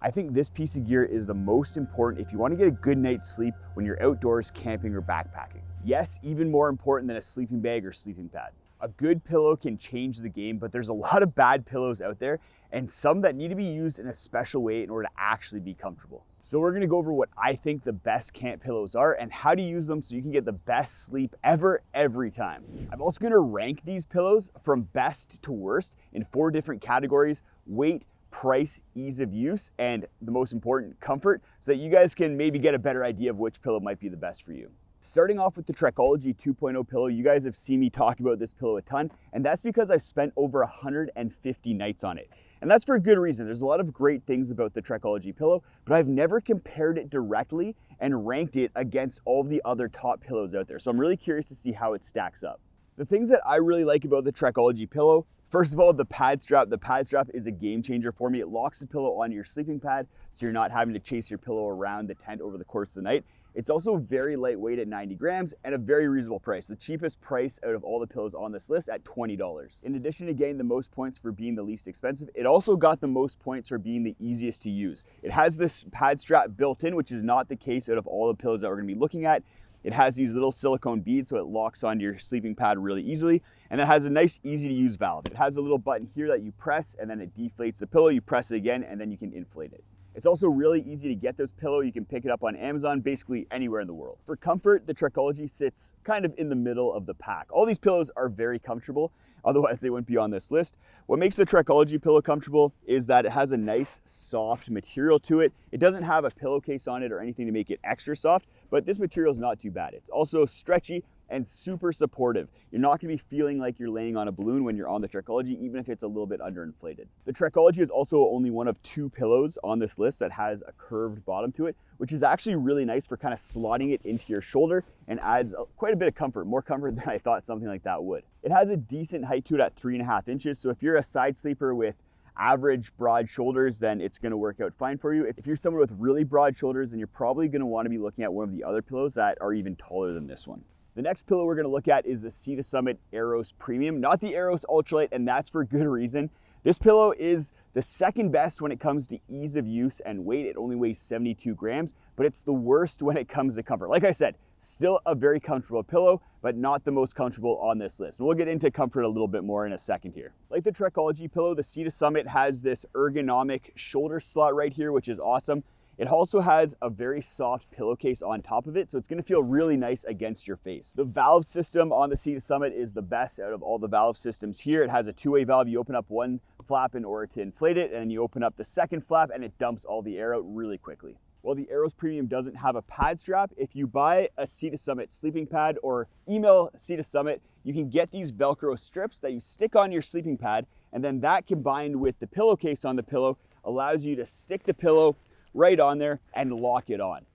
I think this piece of gear is the most important if you want to get a good night's sleep when you're outdoors camping or backpacking. Yes, even more important than a sleeping bag or sleeping pad. A good pillow can change the game, but there's a lot of bad pillows out there and some that need to be used in a special way in order to actually be comfortable. So we're gonna go over what I think the best camp pillows are and how to use them so you can get the best sleep ever, every time. I'm also gonna rank these pillows from best to worst in 4 different categories: weight, price, ease of use, and the most important, comfort, so that you guys can maybe get a better idea of which pillow might be the best for you. Starting off with the Triology 2.0 pillow, you guys have seen me talk about this pillow a ton, and that's because I've spent over 150 nights on it. And that's for a good reason. There's a lot of great things about the Triology pillow, but I've never compared it directly and ranked it against all the other top pillows out there. So I'm really curious to see how it stacks up. The things that I really like about the Triology pillow, first of all, the pad strap. The pad strap is a game changer for me. It locks the pillow onto your sleeping pad, so you're not having to chase your pillow around the tent over the course of the night. It's also very lightweight at 90 grams and a very reasonable price. The cheapest price out of all the pillows on this list at $20. In addition to getting the most points for being the least expensive, it also got the most points for being the easiest to use. It has this pad strap built in, which is not the case out of all the pillows that we're gonna be looking at. It has these little silicone beads, so it locks onto your sleeping pad really easily. And it has a nice, easy to use valve. It has a little button here that you press and then it deflates the pillow. You press it again and then you can inflate it. It's also really easy to get this pillow. You can pick it up on Amazon, basically anywhere in the world. For comfort, the Triology sits kind of in the middle of the pack. All these pillows are very comfortable, otherwise they wouldn't be on this list. What makes the Triology pillow comfortable is that it has a nice, soft material to it. It doesn't have a pillowcase on it or anything to make it extra soft, but this material is not too bad. It's also stretchy and super supportive. You're not gonna be feeling like you're laying on a balloon when you're on the Triology, even if it's a little bit underinflated. The Triology is also only one of 2 pillows on this list that has a curved bottom to it, which is actually really nice for kind of slotting it into your shoulder and adds quite a bit of comfort, more comfort than I thought something like that would. It has a decent height to it at 3.5 inches, so if you're a side sleeper with average broad shoulders, then it's gonna work out fine for you. If you're someone with really broad shoulders, then you're probably gonna wanna be looking at one of the other pillows that are even taller than this one. The next pillow we're gonna look at is the Sea to Summit AOS Premium, not the AOS Ultralight, and that's for good reason. This pillow is the second best when it comes to ease of use and weight. It only weighs 72 grams, but it's the worst when it comes to comfort. Like I said, still a very comfortable pillow, but not the most comfortable on this list. And we'll get into comfort a little bit more in a second here. Like the Triology pillow, the Sea to Summit has this ergonomic shoulder slot right here, which is awesome. It also has a very soft pillowcase on top of it, so it's gonna feel really nice against your face. The valve system on the Sea to Summit is the best out of all the valve systems here. It has a 2-way valve. You open up one flap in order to inflate it, and you open up the second flap and it dumps all the air out really quickly. While the AOS Premium doesn't have a pad strap, if you buy a Sea to Summit sleeping pad or email Sea to Summit, you can get these Velcro strips that you stick on your sleeping pad, and then that combined with the pillowcase on the pillow allows you to stick the pillow right on there and lock it on.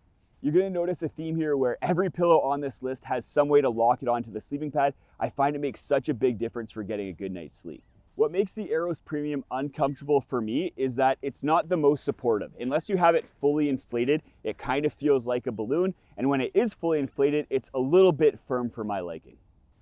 You're gonna notice a theme here where every pillow on this list has some way to lock it onto the sleeping pad. I find it makes such a big difference for getting a good night's sleep. What makes the AOS Premium uncomfortable for me is that it's not the most supportive. Unless you have it fully inflated, it kind of feels like a balloon, and when it is fully inflated, it's a little bit firm for my liking.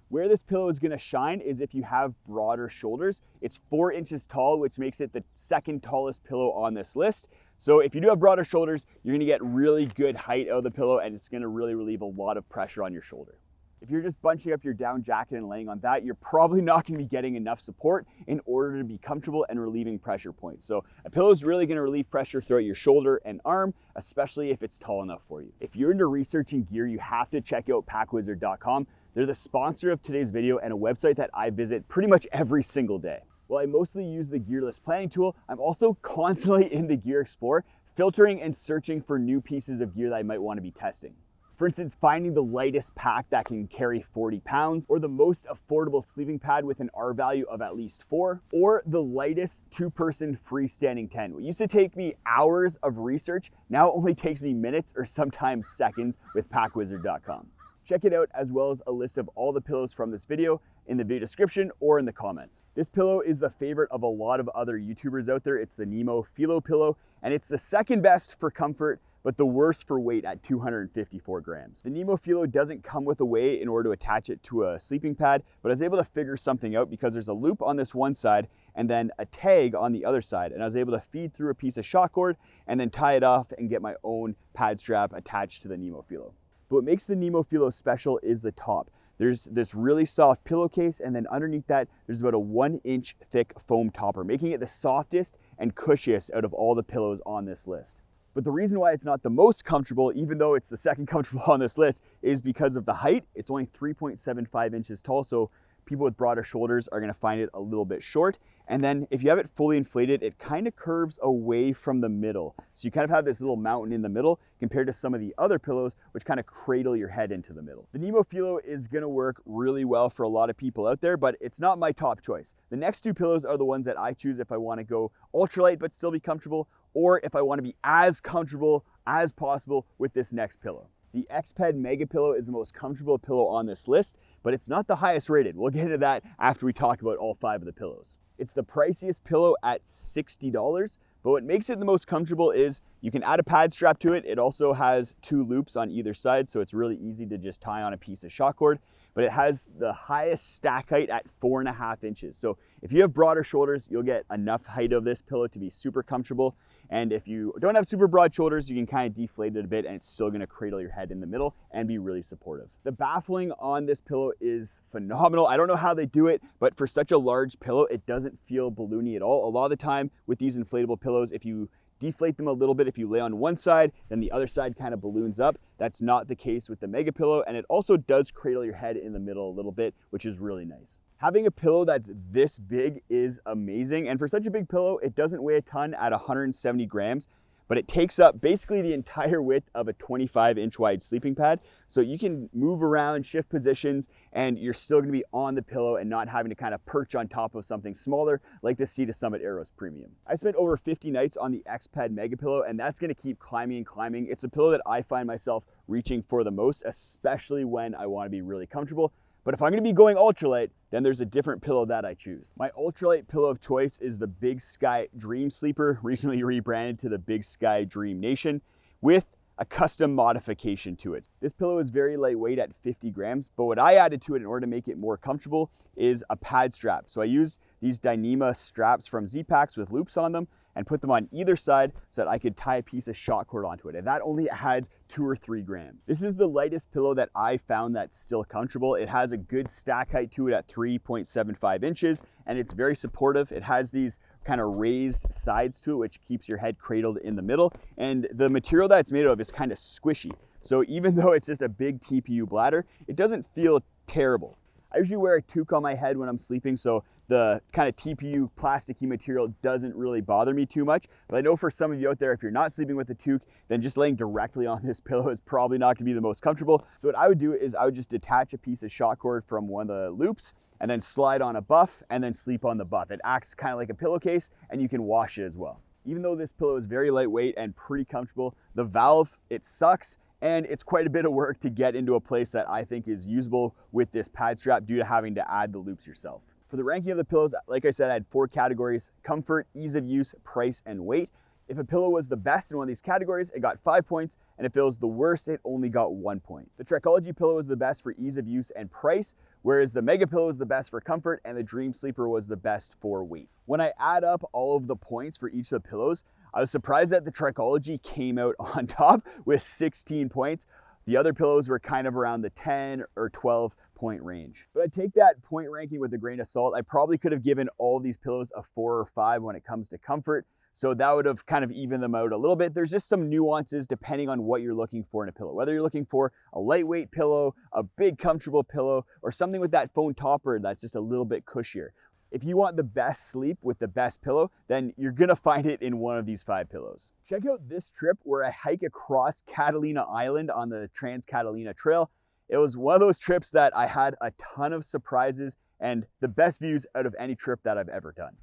Where this pillow is gonna shine is if you have broader shoulders. It's 4 inches tall, which makes it the second tallest pillow on this list. So if you do have broader shoulders, you're gonna get really good height out of the pillow and it's gonna really relieve a lot of pressure on your shoulder. If you're just bunching up your down jacket and laying on that, you're probably not gonna be getting enough support in order to be comfortable and relieving pressure points. So a pillow is really gonna relieve pressure throughout your shoulder and arm, especially if it's tall enough for you. If you're into researching gear, you have to check out packwizard.com. They're the sponsor of today's video and a website that I visit pretty much every single day. While I mostly use the gear list planning tool, I'm also constantly in the Gear Explorer, filtering and searching for new pieces of gear that I might want to be testing. For instance, finding the lightest pack that can carry 40 pounds, or the most affordable sleeping pad with an R value of at least 4, or the lightest 2-person freestanding tent. What used to take me hours of research now only takes me minutes or sometimes seconds with packwizard.com. Check it out, as well as a list of all the pillows from this video in the video description or in the comments. This pillow is the favorite of a lot of other YouTubers out there. It's the Nemo Filo pillow, and it's the second best for comfort, but the worst for weight at 254 grams. The Nemo Filo doesn't come with a way in order to attach it to a sleeping pad, but I was able to figure something out because there's a loop on this one side and then a tag on the other side. And I was able to feed through a piece of shot cord and then tie it off and get my own pad strap attached to the Nemo Filo. But what makes the Nemo Filo special is the top. There's this really soft pillowcase, and then underneath that, there's about a 1-inch thick foam topper, making it the softest and cushiest out of all the pillows on this list. But the reason why it's not the most comfortable, even though it's the second comfortable on this list, is because of the height. It's only 3.75 inches tall, so people with broader shoulders are gonna find it a little bit short. And then if you have it fully inflated, it kind of curves away from the middle. So you kind of have this little mountain in the middle compared to some of the other pillows, which kind of cradle your head into the middle. The Nemo Filo is gonna work really well for a lot of people out there, but it's not my top choice. The next two pillows are the ones that I choose if I wanna go ultralight but still be comfortable, or if I wanna be as comfortable as possible with this next pillow. The Xpad Mega pillow is the most comfortable pillow on this list, but it's not the highest rated. We'll get into that after we talk about all 5 of the pillows. It's the priciest pillow at $60, but what makes it the most comfortable is you can add a pad strap to it. It also has 2 loops on either side, so it's really easy to just tie on a piece of shot cord, but it has the highest stack height at 4.5 inches. So if you have broader shoulders, you'll get enough height of this pillow to be super comfortable. And if you don't have super broad shoulders, you can kind of deflate it a bit and it's still gonna cradle your head in the middle and be really supportive. The baffling on this pillow is phenomenal. I don't know how they do it, but for such a large pillow, it doesn't feel balloony at all. A lot of the time with these inflatable pillows, if you deflate them a little bit, if you lay on one side, then the other side kind of balloons up. That's not the case with the Mega pillow, and it also does cradle your head in the middle a little bit, which is really nice. Having a pillow that's this big is amazing, and for such a big pillow, it doesn't weigh a ton at 170 grams, but it takes up basically the entire width of a 25-inch wide sleeping pad. So you can move around, shift positions, and you're still gonna be on the pillow and not having to kind of perch on top of something smaller like the Sea to Summit AOS Premium. I spent over 50 nights on the Xpad Mega pillow, and that's gonna keep climbing and climbing. It's a pillow that I find myself reaching for the most, especially when I wanna be really comfortable. But if I'm gonna be going ultralight, then there's a different pillow that I choose. My ultralight pillow of choice is the Big Sky Dream Sleeper, recently rebranded to the Big Sky Dream Nation, with a custom modification to it. This pillow is very lightweight at 50 grams, but what I added to it in order to make it more comfortable is a pad strap. So I used these Dyneema straps from Z-Packs with loops on them and put them on either side so that I could tie a piece of shot cord onto it. And that only adds 2 or 3 grams. This is the lightest pillow that I found that's still comfortable. It has a good stack height to it at 3.75 inches, and it's very supportive. It has these kind of raised sides to it, which keeps your head cradled in the middle. And the material that it's made of is kind of squishy. So even though it's just a big TPU bladder, it doesn't feel terrible. I usually wear a toque on my head when I'm sleeping, so the kind of TPU plasticky material doesn't really bother me too much. But I know for some of you out there, if you're not sleeping with a toque, then just laying directly on this pillow is probably not gonna be the most comfortable. So what I would do is I would just detach a piece of shot cord from one of the loops and then slide on a buff and then sleep on the buff. It acts kind of like a pillowcase and you can wash it as well. Even though this pillow is very lightweight and pretty comfortable, the valve, it sucks. And it's quite a bit of work to get into a place that I think is usable with this pad strap due to having to add the loops yourself. For the ranking of the pillows, like I said, I had 4 categories: comfort, ease of use, price, and weight. If a pillow was the best in one of these categories, it got 5 points, and if it was the worst, it only got 1 point. The Triology Pillow was the best for ease of use and price, whereas the Mega Pillow was the best for comfort, and the Dream Sleeper was the best for weight. When I add up all of the points for each of the pillows, I was surprised that the Triology came out on top with 16 points. The other pillows were kind of around the 10 or 12 point range. But I take that point ranking with a grain of salt. I probably could have given all these pillows a 4 or 5 when it comes to comfort. So that would have kind of evened them out a little bit. There's just some nuances depending on what you're looking for in a pillow. Whether you're looking for a lightweight pillow, a big comfortable pillow, or something with that foam topper that's just a little bit cushier. If you want the best sleep with the best pillow, then you're gonna find it in one of these 5 pillows. Check out this trip where I hike across Catalina Island on the Trans-Catalina Trail. It was one of those trips that I had a ton of surprises and the best views out of any trip that I've ever done.